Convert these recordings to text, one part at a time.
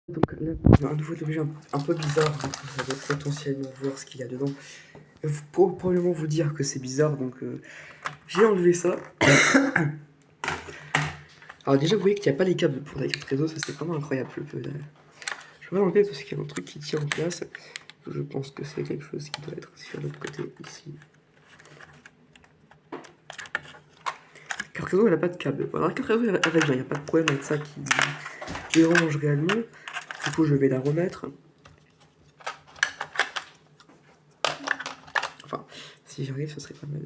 Donc là, un nouveau objet un peu bizarre, donc vous allez potentiellement voir ce qu'il y a dedans. Pour probablement vous dire que c'est bizarre, donc j'ai enlevé ça. Alors déjà, vous voyez qu'il n'y a pas les câbles pour la carte réseau, ça c'est vraiment incroyable. Je vais l'enlever parce qu'il y a un truc qui tient en place. Je pense que c'est quelque chose qui doit être sur l'autre côté, ici. La carte réseau, elle n'a pas de câble. Alors la carte réseau, elle va bien, il n'y a pas de problème avec ça qui dérange réellement. Du coup, je vais la remettre. Enfin, si j'arrive, ce serait pas mal.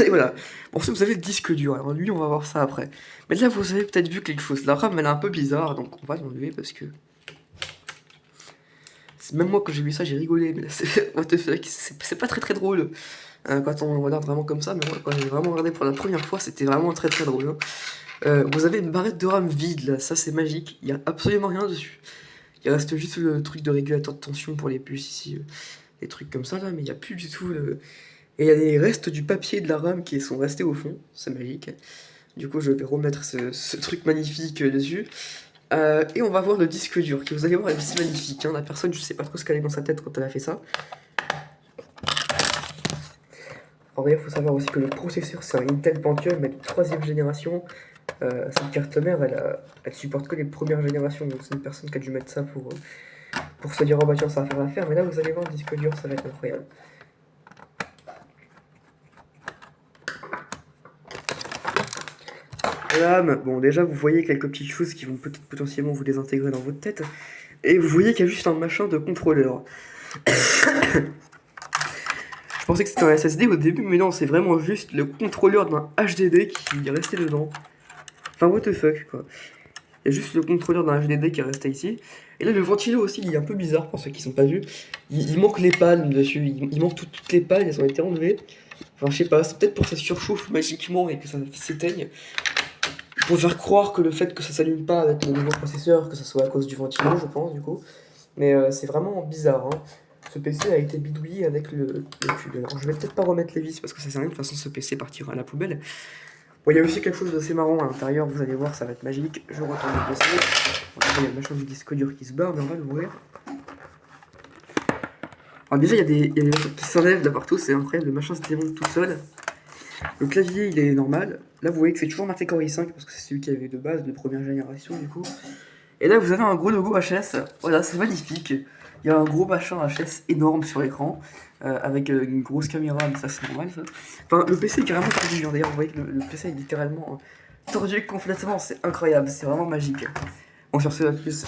Et voilà. Bon, si vous avez le disque dur, alors lui, on va voir ça après. Mais là, vous avez peut-être vu quelque chose. La RAM, elle est un peu bizarre, donc on va l'enlever parce que... Même moi, quand j'ai vu ça, j'ai rigolé. Mais là, c'est... What the fuck, c'est pas très très drôle. Quand on regarde vraiment comme ça, mais moi, quand j'ai vraiment regardé pour la première fois, c'était vraiment très très drôle. Vous avez une barrette de RAM vide, là. Ça, c'est magique. Il n'y a absolument rien dessus. Il reste juste le truc de régulateur de tension pour les puces ici. Des trucs comme ça, là, mais il n'y a plus du tout le... Et il y a des restes du papier de la RAM qui sont restés au fond, c'est magique. Du coup, je vais remettre ce truc magnifique dessus. Et on va voir le disque dur, qui vous allez voir est aussi magnifique. Hein. La personne, je sais pas trop ce qu'elle avait dans sa tête quand elle a fait ça. Alors il faut savoir aussi que le processeur, c'est un Intel Pentium, mais de 3ème génération. Cette carte mère, elle supporte que les premières générations, donc c'est une personne qui a dû mettre ça pour se dire, oh bah tiens, ça va faire l'affaire. Mais là, vous allez voir le disque dur, ça va être incroyable. Bon, déjà, vous voyez quelques petites choses qui vont peut-être potentiellement vous désintégrer dans votre tête. Et vous voyez qu'il y a juste un machin de contrôleur. Je pensais que c'était un SSD au début, mais non, c'est vraiment juste le contrôleur d'un HDD qui est resté dedans. Enfin, what the fuck, quoi. Il y a juste le contrôleur d'un HDD qui est resté ici. Et là, le ventilo aussi, il est un peu bizarre pour ceux qui sont pas vus. Il manque les pannes dessus. Il manque toutes les pannes, elles ont été enlevées. Enfin, je sais pas, c'est peut-être pour que ça surchauffe magiquement et que ça s'éteigne. Pour faire croire que le fait que ça s'allume pas avec le nouveau processeur, que ça soit à cause du ventilo, je pense, du coup. Mais c'est vraiment bizarre, hein. Ce PC a été bidouillé avec le cube. Alors, je vais peut-être pas remettre les vis parce que ça sert à rien, de toute façon, ce PC partira à la poubelle. Bon, il y a aussi quelque chose d'assez marrant à l'intérieur, vous allez voir, ça va être magique. Je retourne le PC. Il y a le machin du disque dur qui se barre, mais on va l'ouvrir. Alors, déjà, il y a des trucs qui s'enlèvent là partout, c'est incroyable, le machin se démonte tout seul. Le clavier, il est normal. Là, vous voyez que c'est toujours marqué Core i5 parce que c'est celui qui avait de base, de première génération, du coup. Et là, vous avez un gros logo HS. Voilà, c'est magnifique. Il y a un gros machin HS énorme sur l'écran, avec une grosse caméra, mais ça, c'est normal, ça. Enfin, le PC est carrément tordu. Hein. D'ailleurs, vous voyez que le PC est littéralement tordu complètement. C'est incroyable, c'est vraiment magique. Bon, sur ce, à plus.